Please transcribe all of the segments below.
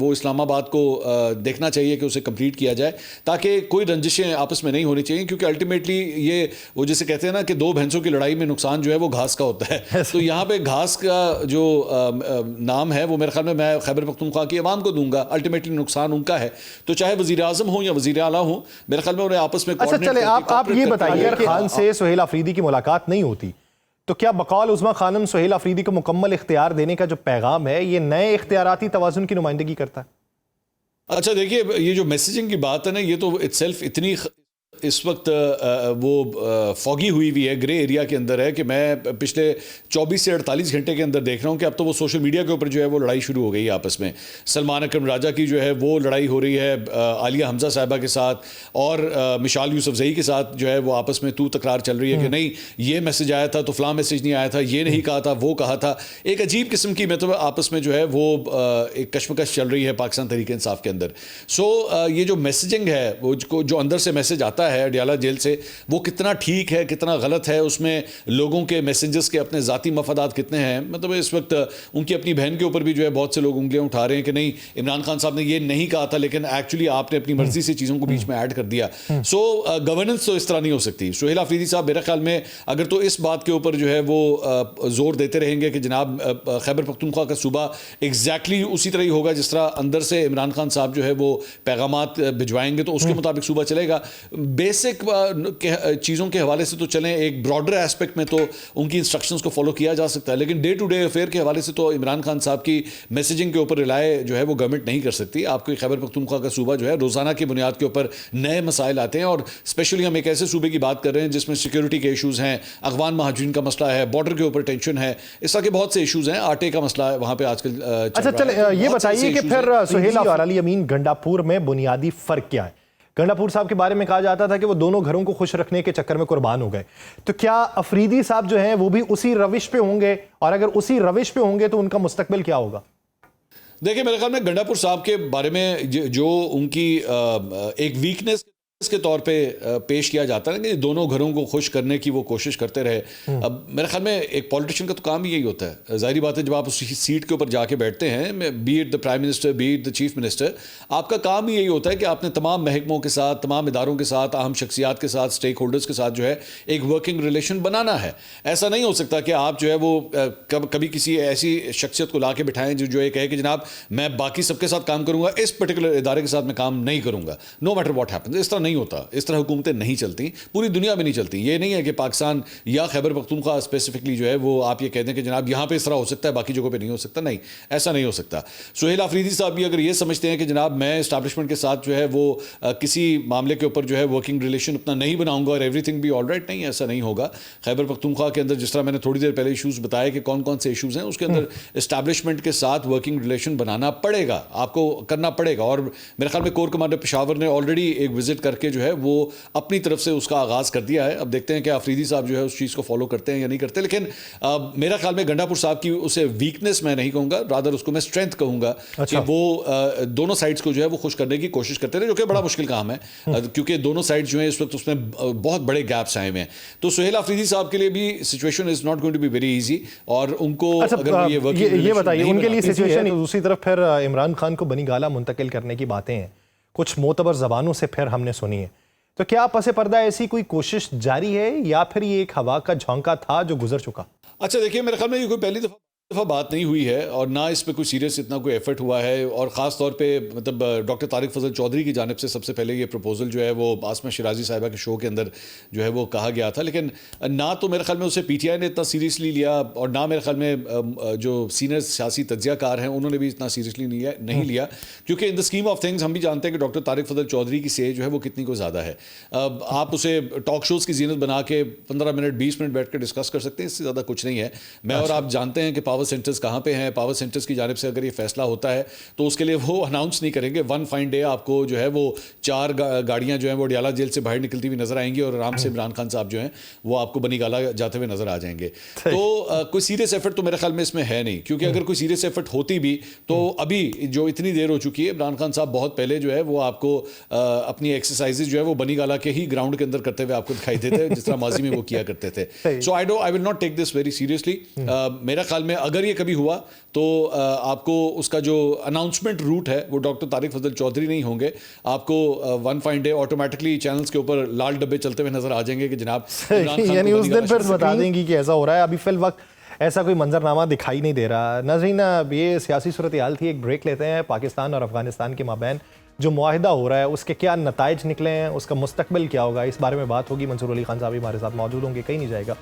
وہ اسلام آباد کو دیکھنا چاہیے کہ اسے کمپلیٹ کیا جائے تاکہ کوئی رنجشیں آپس میں نہیں ہونی چاہیے, کیونکہ الٹیمیٹلی یہ وہ جسے کہتے ہیں نا کہ دو بھینسوں کی لڑائی میں نقصان جو ہے وہ گھاس کا ہوتا ہے. تو یہاں پہ گھاس کا جو نام ہے وہ میرے خیال میں خیبر پختونخوا کی عوام کو دوں گا, الٹیمیٹلی نقصان ان کا ہے. تو چاہے وزیر اعظم ہوں یا وزیر اعلیٰ ہوں, میرے خیال میں انہیں آپس میں اچھا چلے آپ یہ بتائیے اگر خان سے سہیل آفریدی کی ملاقات نہیں ہوتی تو کیا بقول عظمیٰ خانم سہیل آفریدی کو مکمل اختیار دینے کا جو پیغام ہے یہ نئے اختیاراتی توازن کی نمائندگی کرتا ہے؟ اچھا دیکھیے, یہ جو میسیجنگ کی بات ہے نا, یہ تو اٹ سیلف اتنی اس وقت وہ فوگی ہوئی ہے, گرے ایریا کے اندر ہے کہ میں پچھلے 24 سے 48 گھنٹے کے اندر دیکھ رہا ہوں کہ اب تو وہ سوشل میڈیا کے اوپر جو ہے وہ لڑائی شروع ہو گئی ہے آپس میں. سلمان اکرم راجہ کی جو ہے وہ لڑائی ہو رہی ہے عالیہ حمزہ صاحبہ کے ساتھ, اور مشال یوسفزئی کے ساتھ جو ہے وہ آپس میں تو تکرار چل رہی ہے کہ نہیں یہ میسج آیا تھا تو فلاں میسج نہیں آیا تھا, یہ نہیں کہا تھا وہ کہا تھا. ایک عجیب قسم کی مطلب آپس میں جو ہے وہ ایک کشمکش چل رہی ہے پاکستان تحریک انصاف کے اندر. سو یہ جو میسیجنگ ہے وہ جو اندر سے میسج آتا ہے اڈیالہ جیل سے, وہ کتنا ٹھیک ہے کتنا غلط ہے, اس میں لوگوں کے میسنجرز کے اپنے ذاتی مفادات کتنے ہیں. مطلب اس وقت ان کی اپنی بہن کے اوپر بھی جو ہے بہت سے لوگ انگلیاں اٹھا رہے ہیں کہ نہیں عمران خان صاحب نے یہ نہیں کہا تھا لیکن ایکچولی آپ نے اپنی مرضی سے چیزوں کو بیچ میں ایڈ کر دیا. سو گورننس تو اس طرح نہیں ہو سکتی. سہیل آفریدی صاحب میرے خیال میں اگر تو اس بات کے اوپر جو ہے وہ زور دیتے رہیں گے کہ جناب خیبر پختونخوا کا صوبہ ایگزیکٹلی اسی طرح ہی ہوگا جس طرح اندر سے عمران خان صاحب جو ہے وہ پیغامات بھجوائیں گے تو اس کے مطابق صوبہ چلے گا. بیسک چیزوں کے حوالے سے تو چلیں, ایک براڈر ایسپیکٹ میں تو ان کی انسٹرکشنز کو فالو کیا جا سکتا ہے, لیکن ڈے ٹو ڈے افیئر کے حوالے سے تو عمران خان صاحب کی میسیجنگ کے اوپر رلائے جو ہے وہ گورنمنٹ نہیں کر سکتی. آپ کو خیبر پختونخوا کا صوبہ جو ہے روزانہ کی بنیاد کے اوپر نئے مسائل آتے ہیں, اور اسپیشلی ہم ایک ایسے صوبے کی بات کر رہے ہیں جس میں سیکیورٹی کے ایشوز ہیں, افغان مہاجرین کا مسئلہ ہے, بارڈر کے اوپر ٹینشن ہے, اس طرح کے بہت سے ایشوز ہیں, آٹے کا مسئلہ ہے وہاں پہ آج کل. اچھا چلے یہ بتائیے کہ پھر سہیل اور علی امین گنڈا پور میں بنیادی فرق کیا ہے؟ گنڈا پور صاحب کے بارے میں کہا جاتا تھا کہ وہ دونوں گھروں کو خوش رکھنے کے چکر میں قربان ہو گئے, تو کیا افریدی صاحب جو ہیں وہ بھی اسی روش پہ ہوں گے, اور اگر اسی روش پہ ہوں گے تو ان کا مستقبل کیا ہوگا؟ دیکھیں میرے خیال میں گنڈا پور صاحب کے بارے میں جو ان کی ایک ویکنس کے طور پہ پیش کیا جاتا ہے کہ دونوں گھروں کو خوش کرنے کی وہ کوشش کرتے رہے. اب میرے خیال میں ایک پولیٹیشین کا تو کام یہی ہوتا ہے, ظاہری بات ہے جب آپ اسی سیٹ کے اوپر جا کے بیٹھتے ہیں, be it the prime minister be it the chief minister, آپ کا کام ہی یہی ہوتا ہے کہ آپ نے تمام محکموں کے ساتھ, تمام اداروں کے ساتھ, اہم شخصیات کے ساتھ, اسٹیک ہولڈرز کے ساتھ جو ہے ایک ورکنگ ریلیشن بنانا ہے. ایسا نہیں ہو سکتا کہ آپ جو ہے وہ کبھی کسی ایسی شخصیت کو لا کے بٹھائیں جو یہ کہے کہ جناب میں باقی سب کے ساتھ کام کروں گا, اس پرٹیکولر ادارے کے ساتھ میں کام نہیں کروں گا, نو میٹر واٹ ہیپنز. اس طرح نہیں ہوتا, اس طرح حکومتیں نہیں چلتی, پوری دنیا میں نہیں چلتی. یہ نہیں ہے کہ پاکستان یا خیبر پختونخوا اسپیسیفکلی جو ہے وہ آپ یہ کہہ دیں کہ جناب یہاں پہ اس طرح ہو سکتا ہے باقی جگہوں پہ نہیں ہو سکتا. نہیں, ایسا نہیں ہو سکتا. سہیل آفریدی صاحب بھی اگر یہ سمجھتے ہیں کہ جناب میں اسٹیبلشمنٹ کے ساتھ جو ہے وہ کسی معاملے کے اوپر جو ہے ورکنگ ریلیشن اپنا نہیں بناؤں گا اور everything be all right, نہیں, ایسا نہیں ہوگا. خیبر پختونخوا کے اندر جس طرح میں نے تھوڑی دیر پہلے ایشوز بتائے کہ کون کون سے ایشوز ہیں, اس کے اندر اسٹیبلشمنٹ کے ساتھ ورکنگ ریلیشن بنانا پڑے گا, آپ کو کرنا پڑے گا. اور میرے خیال میں کور کمانڈر پشاور نے آلریڈی ایک وزٹ کر کے جو ہے وہ اپنی طرف سے اس کا آغاز کر دیا ہے. اب دیکھتے ہیں کہ آفریدی صاحب جو ہے اس چیز کو فالو کرتے ہیں یا نہیں کرتے, لیکن میرا خیال میں گنڈا پور صاحب کی اسے ویکنس میں نہیں کہوں گا, رادر اس کو میں اسٹرینتھ کہوں گا کہ وہ دونوں سائڈز کو جو ہے وہ خوش کرنے کی کوشش کرتے رہے, جو کہ بڑا مشکل کام ہے کیونکہ دونوں سائڈ جو ہیں اس وقت اس میں بہت بڑے گیپس آئے ہوئے ہیں. تو سہیل آفریدی صاحب کے لیے بھی situation is not going to be very easy, اور ان کو یہ بتائیے ان کے لیے سچویشن. دوسری طرف پھر عمران خان کو بنی گالہ منتقل کرنے کی باتیں ہیں, کچھ معتبر زبانوں سے پھر ہم نے سنی ہے, تو کیا پس پردہ ایسی کوئی کوشش جاری ہے یا پھر یہ ایک ہوا کا جھونکا تھا جو گزر چکا؟ اچھا دیکھیے میرے خیال میں یہ کوئی پہلی دفعہ بات نہیں ہوئی ہے, اور نہ اس پہ کوئی سیریس اتنا کوئی ایفرٹ ہوا ہے, اور خاص طور پہ مطلب ڈاکٹر طارق فضل چودھری کی جانب سے سب سے پہلے یہ پروپوزل جو ہے وہ عاصمہ شیرازی صاحبہ کے شو کے اندر جو ہے وہ کہا گیا تھا, لیکن نہ تو میرے خیال میں اسے پی ٹی آئی نے اتنا سیریسلی لیا, اور نہ میرے خیال میں جو سینئر سیاسی تجزیہ کار ہیں انہوں نے بھی اتنا سیریسلی نہیں لیا, کیونکہ ان دا اسکیم آف تھنگز ہم بھی جانتے ہیں کہ ڈاکٹر طارق فضل چودھری کی سیج جو ہے وہ کتنی کو زیادہ ہے. آپ اسے ٹاک شوز کی زینت بنا کے 15 منٹ 20 منٹ بیٹھ کے ڈسکس کر سکتے ہیں, اس سے زیادہ کچھ نہیں ہے. میں اور آپ جانتے ہیں کہ پاور سینٹرز کہاں پہ ہیں, پاور سینٹرز کی جانب سے اگر یہ فیصلہ ہوتا ہے تو اس کے لیے وہ اناؤنس نہیں کریں گے. ون فائن ڈے آپ کو جو ہے وہ 4 گاڑیاں جو ہیں وہ اڈیالہ جیل سے باہر نکلتی ہوئی نظر آئیں گی, اور آرام سے عمران خان صاحب جو ہیں وہ آپ کو بنی گالہ جاتے ہوئے نظر آ جائیں گے. تو کوئی سیریس ایفرٹ تو میرے خیال میں اس میں ہے نہیں, کیونکہ اگر کوئی سیریس ایفرٹ ہوتی بھی تو ابھی جو اتنی دیر ہو چکی ہے, عمران خان صاحب بہت پہلے جو ہے وہ آپ کو اپنی ایکسرسائزز جو ہے وہ بنی گالہ کے ہی گراؤنڈ کے اندر کرتے ہوئے آپ کو دکھائی دیتے ہیں, جس طرح ماضی میں وہ کیا کرتے تھے. So I will not take this very seriously. میرا خیال میں اگر یہ کبھی ہوا تو آپ کو اس کا جو اناؤنسمنٹ روٹ ہے وہ ڈاکٹر طارق فضل چودھری نہیں ہوں گے. آپ کو one fine day automatically channels کے اوپر لال ڈبے چلتے ہوئے نظر آ جائیں گے کہ جناب یعنی اس دن پھر بتا دیں گی کہ ایسا ہو رہا ہے. ابھی فی الوقت ایسا کوئی منظرنامہ دکھائی نہیں دے رہا. ناظرین یہ سیاسی صورتحال تھی, ایک بریک لیتے ہیں. پاکستان اور افغانستان کے مابین جو معاہدہ ہو رہا ہے اس کے کیا نتائج نکلے ہیں, اس کا مستقبل کیا ہوگا, اس بارے میں بات ہوگی. منصور علی خان صاحب ہمارے ساتھ موجود ہوں گے, کہیں نہیں جائے گا.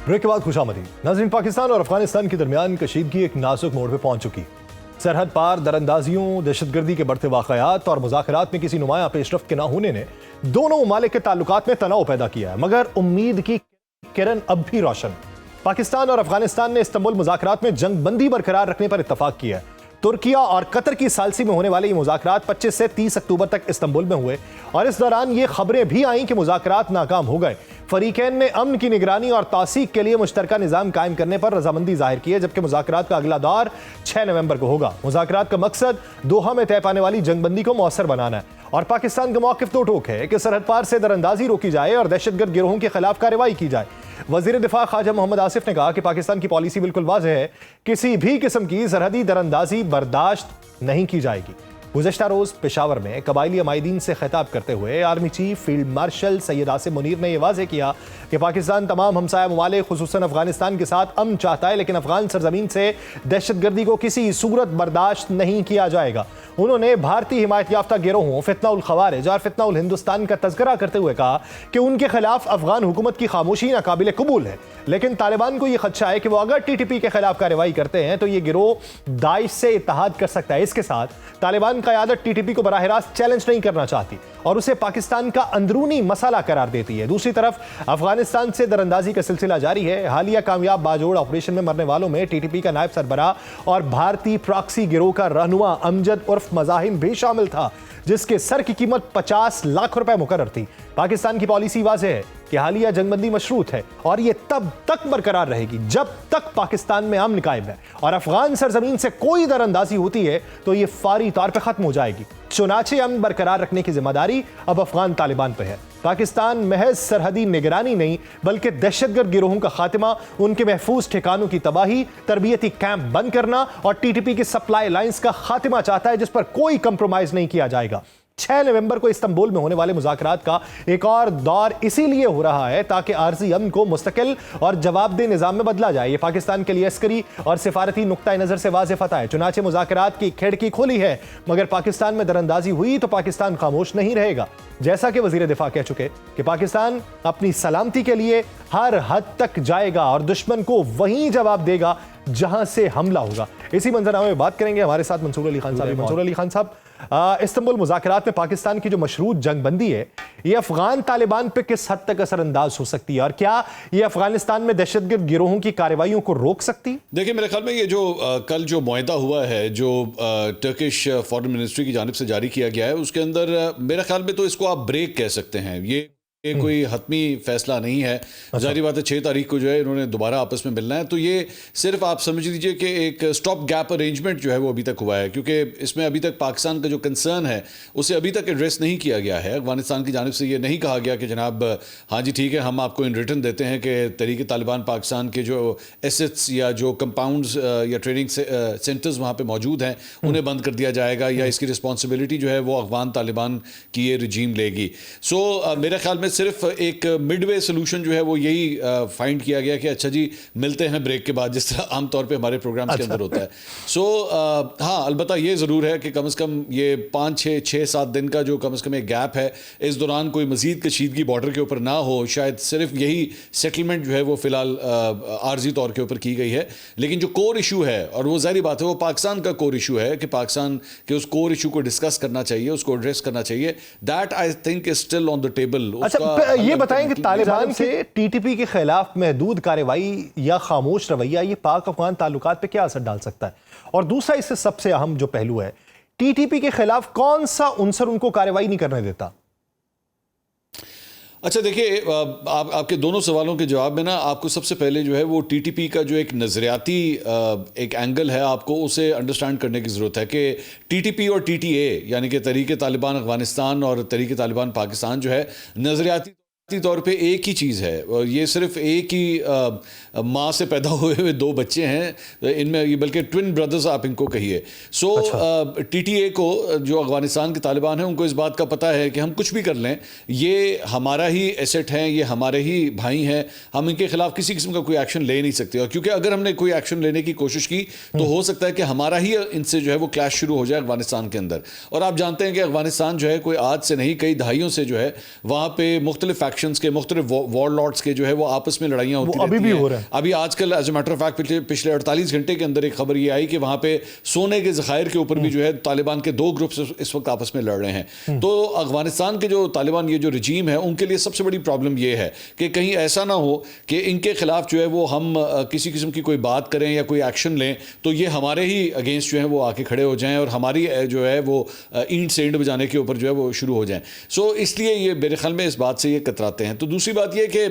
بریک کے بعد خوش آمدید. ناظرین, پاکستان اور افغانستان کے درمیان کشیدگی ایک نازک موڑ پہ پہنچ چکی. سرحد پار دراندازیوں, دہشت گردی کے بڑھتے واقعات اور مذاکرات میں کسی نمایاں پیش رفت کے نہ ہونے نے دونوں ممالک کے تعلقات میں تناؤ پیدا کیا ہے, مگر امید کی کرن اب بھی روشن. پاکستان اور افغانستان نے استنبول مذاکرات میں جنگ بندی برقرار رکھنے پر اتفاق کیا ہے. ترکیہ اور قطر کی ثالثی میں ہونے والے یہ مذاکرات 25 سے 30 اکتوبر تک استنبول میں ہوئے, اور اس دوران یہ خبریں بھی آئیں کہ مذاکرات ناکام ہو گئے. فریقین نے امن کی نگرانی اور توثیق کے لیے مشترکہ نظام قائم کرنے پر رضامندی ظاہر کی ہے, جبکہ مذاکرات کا اگلا دور 6 نومبر کو ہوگا. مذاکرات کا مقصد دوحہ میں طے پانے والی جنگ بندی کو مؤثر بنانا ہے, اور پاکستان کا موقف دو ٹوک ہے کہ سرحد پار سے دراندازی روکی جائے اور دہشت گرد گروہوں کے خلاف کارروائی کی جائے. وزیر دفاع خواجہ محمد آصف نے کہا کہ پاکستان کی پالیسی بالکل واضح ہے, کسی بھی قسم کی سرحدی دراندازی برداشت نہیں کی جائے گی. گزشتہ روز پشاور میں قبائلی عمائدین سے خطاب کرتے ہوئے آرمی چیف فیلڈ مارشل سید آصف منیر نے یہ واضح کیا کہ پاکستان تمام ہمسایہ ممالک خصوصاً افغانستان کے ساتھ امن چاہتا ہے, لیکن افغان سرزمین سے دہشت گردی کو کسی صورت برداشت نہیں کیا جائے گا. انہوں نے بھارتی حمایت یافتہ گروہوں فتنہ الخوارج اور فتنہ الہندوستان کا تذکرہ کرتے ہوئے کہا کہ ان کے خلاف افغان حکومت کی خاموشی ناقابل قبول ہے, لیکن طالبان کو یہ خدشہ ہے کہ وہ اگر ٹی ٹی پی کے خلاف کارروائی کرتے ہیں تو یہ گروہ داعش سے اتحاد کر سکتا ہے. اس کے ساتھ طالبان قیادت ٹی ٹی پی کو براہ راست چیلنج نہیں کرنا چاہتی اور اسے پاکستان کا اندرونی مسئلہ قرار دیتی ہے. دوسری طرف افغانستان سے دراندازی کا سلسلہ جاری ہے. حالیہ کامیاب باجوڑ آپریشن میں مرنے والوں میں ٹی ٹی پی کا نائب سربراہ اور بھارتی پراکسی گروہ کا رہنما امجد عرف مزاحم بھی شامل تھا, جس کے سر کی قیمت 50 لاکھ روپے مقرر تھی. پاکستان کی پالیسی واضح ہے کہ حالیہ جنگ بندی مشروط ہے اور یہ تب تک برقرار رہے گی جب تک پاکستان میں امن قائم ہے, اور افغان سرزمین سے کوئی دراندازی ہوتی ہے تو یہ فوری طور پہ ختم ہو جائے گی. چنانچہ امن برقرار رکھنے کی ذمہ داری اب افغان طالبان پہ ہے. پاکستان محض سرحدی نگرانی نہیں بلکہ دہشت گرد گروہوں کا خاتمہ, ان کے محفوظ ٹھکانوں کی تباہی, تربیتی کیمپ بند کرنا اور ٹی ٹی پی کی سپلائی لائنز کا خاتمہ چاہتا ہے, جس پر کوئی کمپرومائز نہیں کیا جائے گا. 6 نومبر کو استنبول میں ہونے والے مذاکرات کا ایک اور دور اسی لیے ہو رہا ہے تاکہ عارضی امن کو مستقل اور جواب دہ نظام میں بدلا جائے. یہ پاکستان کے لیے عسکری اور سفارتی نقطہ نظر سے واضح فتح ہے. چنانچہ مذاکرات کی کھڑکی کھولی ہے, مگر پاکستان میں دراندازی ہوئی تو پاکستان خاموش نہیں رہے گا. جیسا کہ وزیر دفاع کہہ چکے کہ پاکستان اپنی سلامتی کے لیے ہر حد تک جائے گا اور دشمن کو وہیں جواب دے گا جہاں سے حملہ ہوگا. اسی منظرنامے میں بات کریں گے ہمارے ساتھ منصور علی خان صاحب. منصور علی خان صاحب, استنبول مذاکرات میں پاکستان کی جو مشروط جنگ بندی ہے یہ افغان طالبان پہ کس حد تک اثر انداز ہو سکتی ہے, اور کیا یہ افغانستان میں دہشت گرد گروہوں کی کارروائیوں کو روک سکتی؟ دیکھیں, میرے خیال میں یہ جو کل جو معاہدہ ہوا ہے جو ٹرکش فارن منسٹری کی جانب سے جاری کیا گیا ہے, اس کے اندر میرے خیال میں تو اس کو آپ بریک کہہ سکتے ہیں. یہ کوئی حتمی فیصلہ نہیں ہے. ظاہری بات ہے 6 تاریخ کو جو ہے انہوں نے دوبارہ آپس میں ملنا ہے, تو یہ صرف آپ سمجھ لیجئے کہ ایک سٹاپ گیپ ارینجمنٹ جو ہے وہ ابھی تک ہوا ہے, کیونکہ اس میں ابھی تک پاکستان کا جو کنسرن ہے اسے ابھی تک ایڈریس نہیں کیا گیا ہے. افغانستان کی جانب سے یہ نہیں کہا گیا کہ جناب ہاں جی ٹھیک ہے, ہم آپ کو ان ریٹن دیتے ہیں کہ تحریک طالبان پاکستان کے جو ایسٹس یا جو کمپاؤنڈز یا ٹریننگ سینٹرز وہاں پہ موجود ہیں انہیں بند کر دیا جائے گا, یا اس کی رسپانسبلٹی جو ہے وہ افغان طالبان کی یہ رجیم لے گی. سو میرے خیال میں صرف ایک مڈ وے سولوشن جو ہے وہ یہی فائنڈ کیا گیا کہ اچھا جی ملتے ہیں بریک کے بعد, جس طرح عام طور پہ ہمارے پروگرامز کے اندر ہوتا ہے. سو ہاں, البتہ یہ ضرور ہے کہ کم از کم یہ 5-6-7 دن کا جو کم از کم ایک گیپ ہے, اس دوران کوئی مزید کشیدگی بارڈر کے اوپر نہ ہو. شاید صرف یہی سیٹلمنٹ جو ہے وہ فی الحال عارضی طور کے اوپر کی گئی ہے, لیکن جو کور ایشو ہے, اور وہ ظاہری بات ہے وہ پاکستان کا کور ایشو ہے کہ پاکستان کے اس کور ایشو کو ڈسکس کرنا چاہیے, اس کو ایڈریس کرنا چاہیے. That I think is still on the table. یہ بتائیں کہ طالبان سے ٹی ٹی پی کے خلاف محدود کارروائی یا خاموش رویہ یہ پاک افغان تعلقات پہ کیا اثر ڈال سکتا ہے؟ اور دوسرا اس سے سب سے اہم جو پہلو ہے, ٹی ٹی پی کے خلاف کون سا عنصر ان کو کارروائی نہیں کرنے دیتا؟ اچھا دیکھیے, آپ کے دونوں سوالوں کے جواب میں نا آپ کو سب سے پہلے جو ہے وہ ٹی ٹی پی کا جو ایک نظریاتی ایک اینگل ہے, آپ کو اسے انڈرسٹینڈ کرنے کی ضرورت ہے کہ ٹی ٹی پی اور ٹی ٹی اے یعنی کہ تحریک طالبان افغانستان اور تحریک طالبان پاکستان جو ہے نظریاتی طور پہ ایک ہی چیز ہے، یہ صرف ایک ہی ماں سے پیدا ہوئے دو بچے ہیں ان میں، یہ بلکہ ٹوین بردرز آپ ان کو کہیے. سو ٹی ٹی اے کو، جو افغانستان کے طالبان ہیں، ان کو اس بات کا پتہ ہے کہ ہم کچھ بھی کر لیں یہ ہمارا ہی ایسٹ ہیں، یہ ہمارے ہی بھائی ہیں، ہم ان کے خلاف کسی قسم کا کوئی ایکشن لے نہیں سکتے. اور کیونکہ اگر ہم نے کوئی ایکشن لینے کی کوشش کی تو ہو سکتا ہے کہ ہمارا ہی ان سے جو ہے وہ کلیش شروع ہو جائے افغانستان کے اندر. اور آپ جانتے ہیں کہ افغانستان جو ہے کوئی آج سے نہیں، کئی دہائیوں سے جو ہے وہاں پہ مختلف فیکشنز کے، مختلف وار لارڈز کے جو ہے وہ آپس میں لڑائیاں ہوتی رہتی ہیں. ابھی بھی ہو رہا ہے. ابھی آج کل as a matter of fact پچھلے 48 گھنٹے کے اندر ایک خبر یہ آئی کہ وہاں پہ سونے کے ذخائر کے اوپر بھی جو ہے طالبان کے دو گروپس اس وقت آپس میں لڑ رہے ہیں. تو افغانستان کے جو طالبان، یہ جو رجیم ہے، ان کے لیے سب سے بڑی پرابلم یہ ہے کہ کہیں ایسا نہ ہو کہ ان کے خلاف جو ہے وہ ہم کسی قسم کی کوئی بات کریں یا کوئی ایکشن لیں تو یہ ہمارے ہی اگینسٹ جو ہے وہ آ کے کھڑے ہو جائیں اور ہماری جو ہے وہ اینٹ سینڈ بجانے کے اوپر جو ہے وہ شروع ہو جائیں. سو اس لیے یہ میرے خیال میں اس بات سے یہ کتراتے ہیں. تو دوسری بات یہ کہ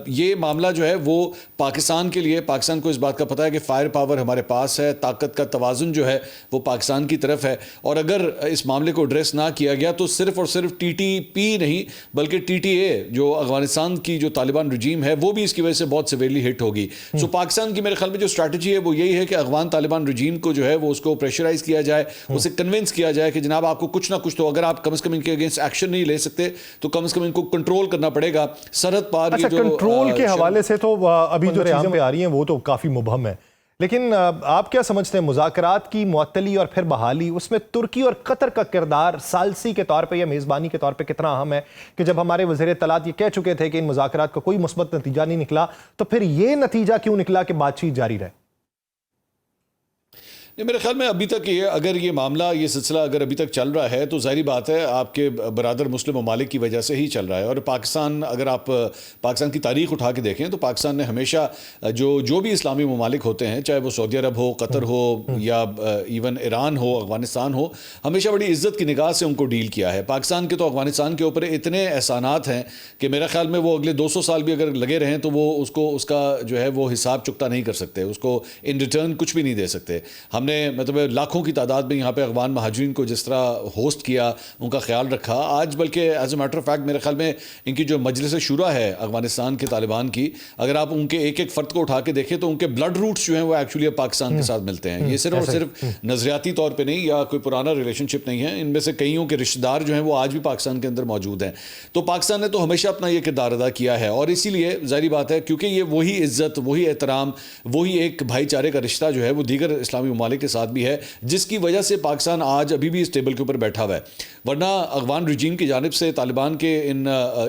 یہ معاملہ جو ہے وہ پاکستان کے لیے، پاکستان کو اس بات کا پتہ ہے کہ فائر پاور ہمارے پاس ہے، طاقت کا توازن جو ہے وہ پاکستان کی طرف ہے. اور اگر اس معاملے کو ایڈریس نہ کیا گیا تو صرف اور صرف ٹی ٹی پی نہیں بلکہ ٹی ٹی اے جو افغانستان کی جو طالبان رجیم ہے وہ بھی اس کی وجہ سے بہت سیویرلی ہٹ ہوگی. سو پاکستان کی میرے خیال میں جو اسٹریٹجی ہے وہ یہی ہے کہ افغان طالبان رجیم کو جو ہے وہ اس کو پریشرائز کیا جائے، اسے کنونس کیا جائے کہ جناب آپ کو کچھ نہ کچھ تو، اگر آپ کم از کم ان کے اگینسٹ ایکشن نہیں لے سکتے تو کم از کم ان کو کنٹرول کرنا پڑے گا. سرحد پار اچھا، کنٹرول کے حوالے سے تو ابھی جو چیزیں پہ آ رہی ہیں وہ تو کافی مبہم ہے، لیکن آپ کیا سمجھتے ہیں مذاکرات کی معطلی اور پھر بحالی، اس میں ترکی اور قطر کا کردار ثالثی کے طور پہ یا میزبانی کے طور پہ کتنا اہم ہے؟ کہ جب ہمارے وزیر اطلاعات یہ کہہ چکے تھے کہ ان مذاکرات کا کوئی مثبت نتیجہ نہیں نکلا، تو پھر یہ نتیجہ کیوں نکلا کہ بات چیت جاری رہے؟ میرے خیال میں ابھی تک اگر یہ معاملہ، یہ سلسلہ اگر ابھی تک چل رہا ہے تو ظاہری بات ہے آپ کے برادر مسلم ممالک کی وجہ سے ہی چل رہا ہے. اور پاکستان، اگر آپ پاکستان کی تاریخ اٹھا کے دیکھیں تو پاکستان نے ہمیشہ جو بھی اسلامی ممالک ہوتے ہیں، چاہے وہ سعودی عرب ہو، قطر ہو یا ایون ایران ہو، افغانستان ہو، ہمیشہ بڑی عزت کی نگاہ سے ان کو ڈیل کیا ہے. پاکستان کے تو افغانستان کے اوپر اتنے احسانات ہیں کہ میرا خیال میں وہ اگلے 200 سال بھی اگر لگے رہیں تو وہ اس کا جو ہے وہ حساب چکتا نہیں کر سکتے، اس کو ان ریٹرن کچھ بھی نہیں دے سکتے. ہم نے مطلب لاکھوں کی تعداد میں یہاں پہ افغان مہاجرین کو جس طرح ہوسٹ کیا، ان کا خیال رکھا. آج بلکہ as a matter of fact میرے خیال میں ان کی جو مجلس شورا ہے افغانستان کے طالبان کی، اگر آپ ان کے ایک ایک فرد کو اٹھا کے دیکھیں تو ان کے بلڈ روٹس جو ہیں وہ ایکچولی پاکستان کے ساتھ ملتے ہیں. یہ صرف اور صرف نظریاتی طور پہ نہیں یا کوئی پرانا ریلیشن شپ نہیں ہے، ان میں سے کئیوں کے رشتہ دار جو ہیں وہ آج بھی پاکستان کے اندر موجود ہیں. تو پاکستان نے تو ہمیشہ اپنا یہ کردار ادا کیا ہے اور اسی لیے ظاہری بات ہے کیونکہ یہ وہی عزت، وہی احترام، وہی ایک بھائی چارے کا رشتہ جو ہے وہ دیگر اسلامی ممالک کے ساتھ بھی ہے، جس کی وجہ سے پاکستان آج ابھی بھی اس ٹیبل کے اوپر بیٹھا ہوا ہے. ورنہ افغان رجیم کی جانب سے، طالبان کے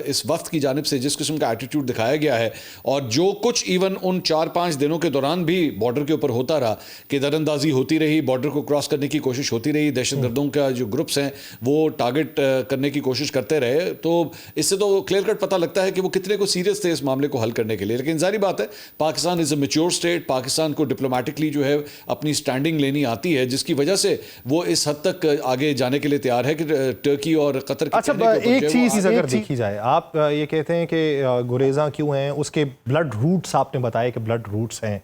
اس وفد کی جانب سے جس قسم کا ایٹیٹیوڈ دکھایا گیا ہے اور جو کچھ ایون ان 4-5 دنوں کے دوران بھی بارڈر کے اوپر ہوتا رہا کہ در اندازی ہوتی رہی، بارڈر کو کراس کرنے کی کوشش ہوتی رہی، دہشت گردوں کا جو گروپس ہیں وہ ٹارگٹ کرنے کی کوشش کرتے رہے، تو اس سے تو کلیئر کٹ پتہ لگتا ہے کہ وہ کتنے کو سیریس تھے اس معاملے کو حل کرنے کے لیے. لیکن ظاہری بات ہے پاکستان از اے میچور اسٹیٹ، پاکستان کو ڈپلومیٹکلی جو ہے اپنی اسٹینڈنگ لینی آتی ہے، جس کی وجہ سے وہ اس حد تک آگے جانے کے لیے تیار ہے کہ ٹرکی اور قطر کی. اچھا، ایک چیز اگر دیکھی جائے، آپ یہ کہتے ہیں کہ گریزاں کیوں ہیں، اس کے بلڈ روٹس آپ نے بتایا کہ بلڈ روٹس ہیں،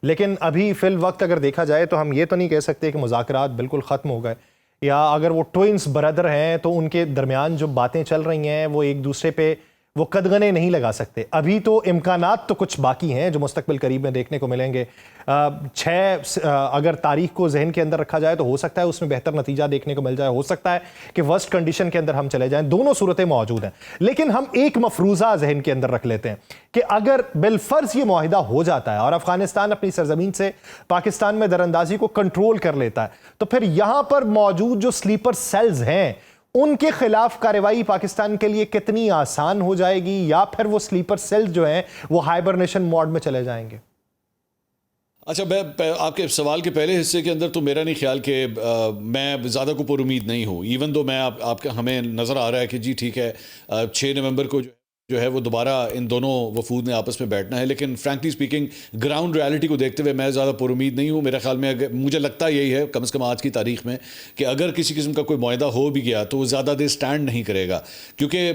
لیکن ابھی فی الوقت اگر دیکھا جائے تو ہم یہ تو نہیں کہہ سکتے کہ مذاکرات بالکل ختم ہو گئے، یا اگر وہ ٹوئنس برادر ہیں تو ان کے درمیان جو باتیں چل رہی ہیں وہ ایک دوسرے پہ وہ قدغنے نہیں لگا سکتے. ابھی تو امکانات تو کچھ باقی ہیں جو مستقبل قریب میں دیکھنے کو ملیں گے. 6 اگر تاریخ کو ذہن کے اندر رکھا جائے تو ہو سکتا ہے اس میں بہتر نتیجہ دیکھنے کو مل جائے، ہو سکتا ہے کہ ورسٹ کنڈیشن کے اندر ہم چلے جائیں. دونوں صورتیں موجود ہیں، لیکن ہم ایک مفروضہ ذہن کے اندر رکھ لیتے ہیں کہ اگر بالفرض یہ معاہدہ ہو جاتا ہے اور افغانستان اپنی سرزمین سے پاکستان میں دراندازی کو کنٹرول کر لیتا ہے، تو پھر یہاں پر موجود جو سلیپر سیلز ہیں ان کے خلاف کارروائی پاکستان کے لیے کتنی آسان ہو جائے گی، یا پھر وہ سلیپر سیلز جو ہیں وہ ہائبرنیشن موڈ میں چلے جائیں گے؟ اچھا، میں آپ کے سوال کے پہلے حصے کے اندر تو میرا نہیں خیال کہ میں زیادہ کو پر امید نہیں ہوں، ایون دو میں آپ کا ہمیں نظر آ رہا ہے کہ جی ٹھیک ہے 6 نومبر کو جو ہے وہ دوبارہ ان دونوں وفود نے آپس میں بیٹھنا ہے، لیکن فرینکلی سپیکنگ گراؤنڈ ریالٹی کو دیکھتے ہوئے میں زیادہ پر امید نہیں ہوں. میرے خیال میں مجھے لگتا یہی ہے کم از کم آج کی تاریخ میں کہ اگر کسی قسم کا کوئی معاہدہ ہو بھی گیا تو وہ زیادہ دیر سٹینڈ نہیں کرے گا، کیونکہ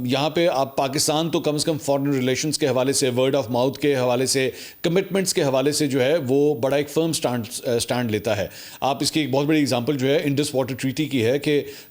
یہاں پہ آپ پاکستان تو کم از کم فارن ریلیشنز کے حوالے سے، ورڈ آف ماؤتھ کے حوالے سے، کمٹمنٹس کے حوالے سے جو ہے وہ بڑا ایک فرم سٹینڈ لیتا ہے. آپ اس کی ایک بہت بڑی اگزامپل جو ہے انڈس واٹر ٹریٹی کی ہے کہ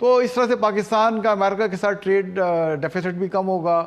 تو اس طرح سے پاکستان کا امریکہ کے ساتھ ٹریڈ ڈیفیسٹ بھی کم ہوگا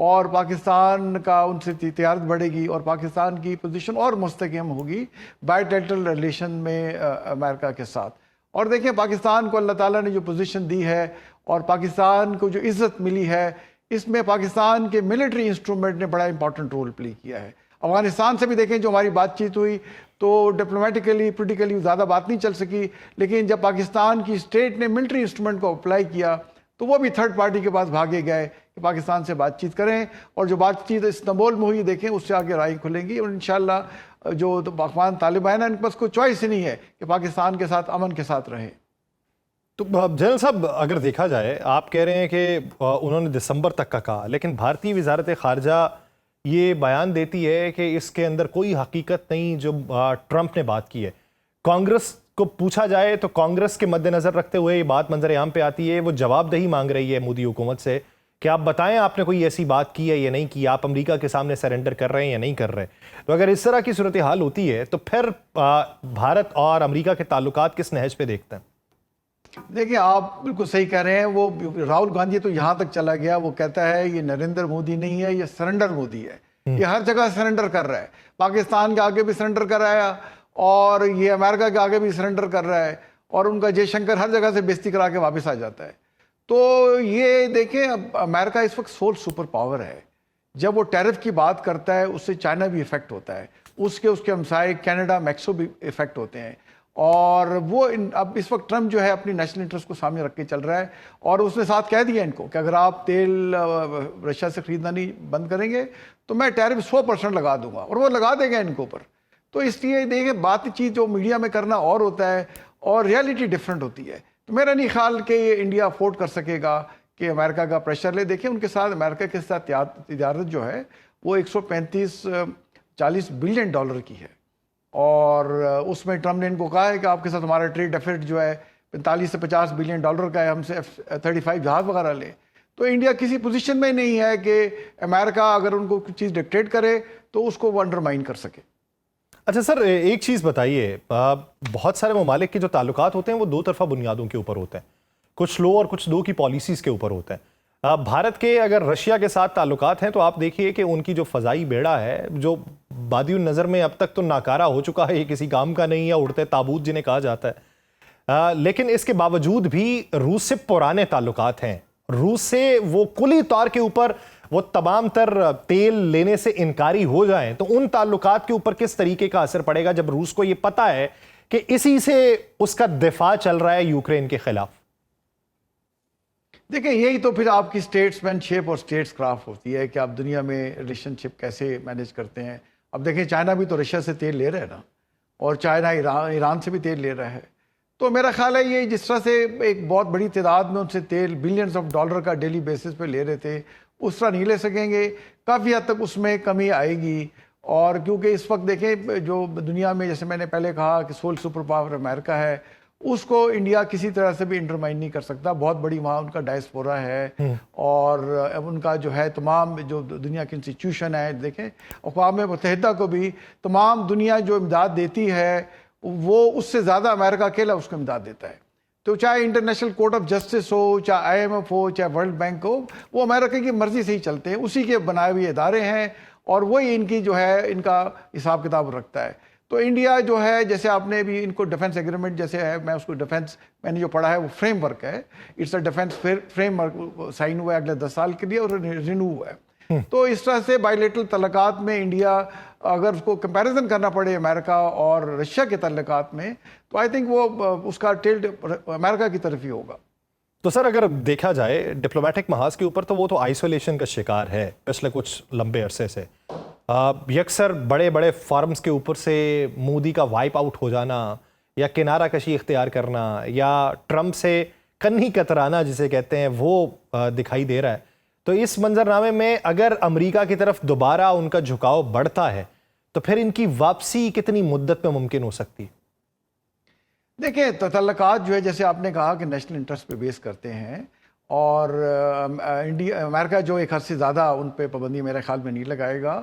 اور پاکستان کا ان سے تجارت بڑھے گی اور پاکستان کی پوزیشن اور مستحکم ہوگی بائیلیٹرل ریلیشن میں امریکہ کے ساتھ. اور دیکھیں پاکستان کو اللہ تعالیٰ نے جو پوزیشن دی ہے اور پاکستان کو جو عزت ملی ہے اس میں پاکستان کے ملٹری انسٹرومنٹ نے بڑا امپورٹنٹ رول پلے کیا ہے. افغانستان سے بھی دیکھیں جو ہماری بات چیت ہوئی تو ڈپلومیٹیکلی پولیٹیکلی زیادہ بات نہیں چل سکی, لیکن جب پاکستان کی اسٹیٹ نے ملٹری انسٹرومنٹ کو اپلائی کیا تو وہ بھی تھرڈ پارٹی کے پاس بھاگے گئے کہ پاکستان سے بات چیت کریں, اور جو بات چیت استنبول میں ہوئی دیکھیں اس سے آگے رائے کھلیں گی, اور انشاءاللہ جو افغان طالبان ہیں ان کے پاس کوئی چوائس ہی نہیں ہے کہ پاکستان کے ساتھ امن کے ساتھ رہیں. تو جنرل صاحب اگر دیکھا جائے آپ کہہ رہے ہیں کہ انہوں نے دسمبر تک کا کہا, لیکن بھارتی وزارت خارجہ یہ بیان دیتی ہے کہ اس کے اندر کوئی حقیقت نہیں جو ٹرمپ نے بات کی ہے. کانگریس کو پوچھا جائے تو کانگریس کے مد نظر رکھتے ہوئے یہ بات منظر عام پہ آتی ہے, وہ جواب دہی مانگ رہی ہے مودی حکومت سے کہ آپ بتائیں آپ نے کوئی ایسی بات کی ہے یا نہیں کی, آپ امریکہ کے سامنے سرنڈر کر رہے ہیں یا نہیں کر رہے. تو اگر اس طرح کی صورتحال ہوتی ہے تو پھر بھارت اور امریکہ کے تعلقات کس نہج پہ دیکھتے ہیں؟ دیکھیں آپ بالکل صحیح کہہ رہے ہیں, وہ راہل گاندھی تو یہاں تک چلا گیا, وہ کہتا ہے یہ نریندر مودی نہیں ہے, یہ سرنڈر مودی ہے, یہ ہر جگہ سرنڈر کر رہا ہے, پاکستان کے آگے بھی سرنڈر کر رہا ہے اور یہ امریکہ کے آگے بھی سرنڈر کر رہا ہے, اور ان کا جے شنکر ہر جگہ سے بےزتی کرا کے واپس آ جاتا ہے. تو یہ دیکھیں اب امریکہ اس وقت سول سپر پاور ہے, جب وہ ٹیرف کی بات کرتا ہے اس سے چائنا بھی افیکٹ ہوتا ہے, اس کے ہمسائے کینیڈا میکسو بھی افیکٹ ہوتے ہیں, اور وہ اب اس وقت ٹرمپ جو ہے اپنی نیشنل انٹرسٹ کو سامنے رکھ کے چل رہا ہے, اور اس نے ساتھ کہہ دیا ان کو کہ اگر آپ تیل رشیا سے خریدنا نہیں بند کریں گے تو میں ٹیرف 100% لگا دوں گا, اور وہ لگا دے گا ان کے اوپر. تو اس لیے دیکھیں بات چیت جو میڈیا میں کرنا اور ہوتا ہے اور ریالٹی ڈفرینٹ ہوتی ہے. تو میرا نہیں خیال کہ یہ انڈیا افورڈ کر سکے گا کہ امریکہ کا پریشر لے. دیکھیں ان کے ساتھ امریکہ کے ساتھ تجارت جو ہے وہ 135-40 بلین ڈالر کی ہے, اور اس میں ٹرمپ نے ان کو کہا ہے کہ آپ کے ساتھ ہمارا ٹریڈ ڈیفٹ جو ہے 45 سے 50 بلین ڈالر کا ہے, ہم سے F-35 جہاز وغیرہ لیں. تو انڈیا کسی پوزیشن میں نہیں ہے کہ امریکہ اگر ان کو کچھ چیز ڈکٹیٹ کرے تو اس کو وہ انڈرمائن کر سکے. اچھا سر ایک چیز بتائیے, بہت سارے ممالک کے جو تعلقات ہوتے ہیں وہ دو طرفہ بنیادوں کے اوپر ہوتے ہیں, کچھ لو اور کچھ دو کی پالیسیز کے اوپر ہوتے ہیں. بھارت کے اگر رشیا کے ساتھ تعلقات ہیں تو آپ دیکھیے کہ ان کی جو فضائی بیڑا ہے جو بادی النظر میں اب تک تو ناکارہ ہو چکا ہے, یہ کسی کام کا نہیں ہے, اڑتے تابوت جنہیں کہا جاتا ہے, لیکن اس کے باوجود بھی روس سے پرانے تعلقات ہیں. روس سے وہ کلی طور کے اوپر وہ تمام تر تیل لینے سے انکاری ہو جائیں تو ان تعلقات کے اوپر کس طریقے کا اثر پڑے گا جب روس کو یہ پتا ہے کہ اسی سے اس کا دفاع چل رہا ہے یوکرین کے خلاف؟ دیکھیں یہی تو پھر آپ کی اسٹیٹس مین شپ اور اسٹیٹس کرافٹ ہوتی ہے کہ آپ دنیا میں ریلیشن شپ کیسے مینیج کرتے ہیں. اب دیکھیں چائنا بھی تو رشیا سے تیل لے رہا ہے نا, اور چائنا ایران سے بھی تیل لے رہا ہے. تو میرا خیال ہے یہ جس طرح سے ایک بہت بڑی تعداد میں ان سے تیل بلینز آف ڈالر کا ڈیلی بیسس پہ لے رہے تھے, اس طرح نہیں لے سکیں گے. کافی حد تک اس میں کمی آئے گی, اور کیونکہ اس وقت دیکھیں جو دنیا میں جیسے میں نے پہلے کہا کہ سول سپر پاور امریکہ ہے, اس کو انڈیا کسی طرح سے بھی انٹرمائن نہیں کر سکتا. بہت بڑی وہاں ان کا ڈائسپورا ہے, اور ان کا جو ہے تمام جو دنیا کی انسٹیٹیوشن ہے, دیکھیں اقوام متحدہ کو بھی تمام دنیا جو امداد دیتی ہے وہ اس سے زیادہ امریکہ اکیلا اس کو امداد دیتا ہے. تو چاہے انٹرنیشنل کورٹ آف جسٹس ہو, چاہے IMF ہو, چاہے ورلڈ بینک ہو, وہ امریکہ کی مرضی سے ہی چلتے ہیں, اسی کے بنائے ہوئے ادارے ہیں, اور وہی ان کی جو ہے ان کا حساب کتاب رکھتا ہے. تو انڈیا جو ہے جیسے آپ نے بھی ان کو ڈیفنس ایگریمنٹ جیسے ہے, میں اس کو ڈیفنس میں نے جو پڑھا ہے وہ فریم ورک ہے, it's a defence framework sign ہوا ہے اگلے 10 سال کے لیے اور رینیو ہوا ہے. تو اس طرح سے بائیلیٹرل تعلقات میں انڈیا اگر اس کو کمپیریزن کرنا پڑے امریکہ اور رشیا کے تعلقات میں, تو آئی تھنک وہ اس کا ٹلٹ امریکہ کی طرف ہی ہوگا. تو سر اگر دیکھا جائے ڈپلومیٹک محاذ کے اوپر تو وہ تو آئسولیشن کا شکار ہے پچھلے کچھ لمبے عرصے سے. یکسر بڑے بڑے فارمز کے اوپر سے مودی کا وائپ آؤٹ ہو جانا یا کنارہ کشی اختیار کرنا یا ٹرمپ سے کنھی کترانا جسے کہتے ہیں وہ دکھائی دے رہا ہے. تو اس منظرنامے میں اگر امریکہ کی طرف دوبارہ ان کا جھکاؤ بڑھتا ہے تو پھر ان کی واپسی کتنی مدت میں ممکن ہو سکتی؟ دیکھیں تعلقات جو ہے جیسے آپ نے کہا کہ نیشنل انٹرسٹ پہ بیس کرتے ہیں, اور امریکہ جو ایک حد سے زیادہ ان پہ پابندی میرے خیال میں نہیں لگائے گا.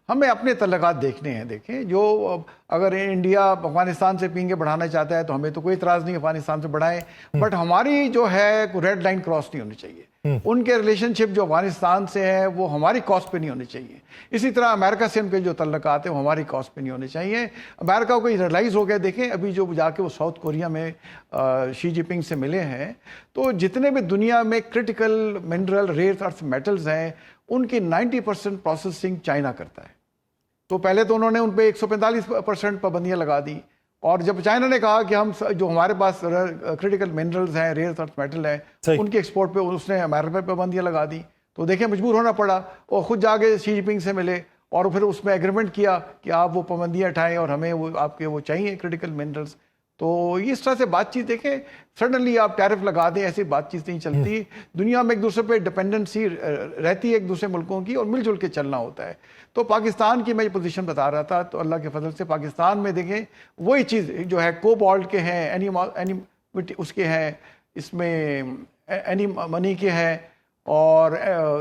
ہمیں اپنے تعلقات دیکھنے ہیں. دیکھیں جو اگر انڈیا افغانستان سے پینگے بڑھانا چاہتا ہے تو ہمیں تو کوئی اعتراض نہیں, افغانستان سے بڑھائیں, بٹ ہماری جو ہے ریڈ لائن کراس نہیں ہونی چاہیے. ان کے ریلیشن شپ جو افغانستان سے ہے وہ ہماری کاسٹ پہ نہیں ہونے چاہیے. اسی طرح امریکہ سے ان کے جو تعلقات ہیں وہ ہماری کاسٹ پہ نہیں ہونے چاہیے. امریکہ کو ریئلائز ہو گیا. دیکھیں ابھی جو جا کے وہ ساؤتھ کوریا میں شی جن پنگ سے ملے ہیں, تو جتنے بھی دنیا میں کرٹیکل منرل ریئر ارتھ میٹلز ہیں ان کی 90% پروسیسنگ چائنا کرتا ہے. تو پہلے تو انہوں نے ان پہ 145% پابندیاں لگا دی, اور جب چائنا نے کہا کہ ہم جو ہمارے پاس کرٹیکل منرلز ہیں, ریئر ارتھ میٹل ہیں, ان کے ایکسپورٹ پہ اس نے امریکہ پہ پابندیاں لگا دی. تو دیکھیں مجبور ہونا پڑا, اور خود جا کے شی جن پنگ سے ملے اور پھر اس میں ایگریمنٹ کیا کہ آپ وہ پابندیاں اٹھائیں اور ہمیں وہ آپ کے وہ چاہیے کرٹیکل منرلز. تو اس طرح سے بات چیت دیکھیں, سڈنلی آپ ٹیرف لگا دیں, ایسی بات چیت نہیں چلتی. دنیا میں ایک دوسرے پہ ڈپینڈنسی رہتی ہے ایک دوسرے ملکوں کی, اور مل جل کے چلنا ہوتا ہے. تو پاکستان کی میں یہ پوزیشن بتا رہا تھا, تو اللہ کے فضل سے پاکستان میں دیکھیں وہی چیز جو ہے کوبالٹ کے ہیں, اینی اس کے ہیں, اس میں اینی منی کے ہیں, اور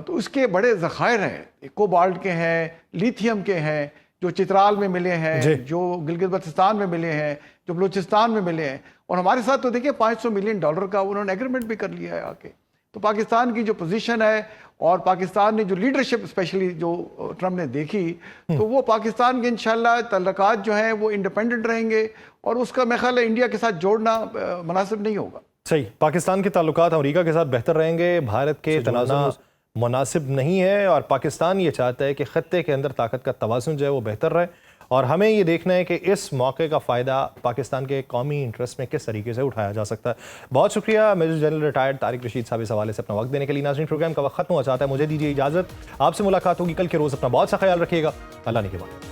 تو اس کے بڑے ذخائر ہیں, کوبالٹ کے ہیں, لیتھیم کے ہیں, جو چترال میں ملے ہیں, جو گلگت بلتستان میں ملے ہیں, جو بلوچستان میں ملے ہیں. اور ہمارے ساتھ تو دیکھیں $500 ملین کا انہوں نے ایگریمنٹ بھی کر لیا ہے آ کے. تو پاکستان کی جو پوزیشن ہے اور پاکستان نے جو لیڈرشپ اسپیشلی جو ٹرمپ نے دیکھی, تو وہ پاکستان کے انشاءاللہ تعلقات جو ہیں وہ انڈیپینڈنٹ رہیں گے, اور اس کا میرے خیال ہے انڈیا کے ساتھ جوڑنا مناسب نہیں ہوگا. صحیح, پاکستان کے تعلقات امریکہ کے ساتھ بہتر رہیں گے, بھارت کے تنازع مناسب نہیں ہے, اور پاکستان یہ چاہتا ہے کہ خطے کے اندر طاقت کا توازن جو ہے وہ بہتر رہے, اور ہمیں یہ دیکھنا ہے کہ اس موقع کا فائدہ پاکستان کے قومی انٹرسٹ میں کس طریقے سے اٹھایا جا سکتا ہے. بہت شکریہ major general retired Tariq Rashid صاحب اس حوالے سے اپنا وقت دینے کے لیے. ناظرین پروگرام کا وقت ختم ہوا چاہتا ہے, مجھے دیجیے اجازت, آپ سے ملاقات ہوگی کل کے روز. اپنا بہت سا خیال رکھیے گا, اللہ نے کے بعد.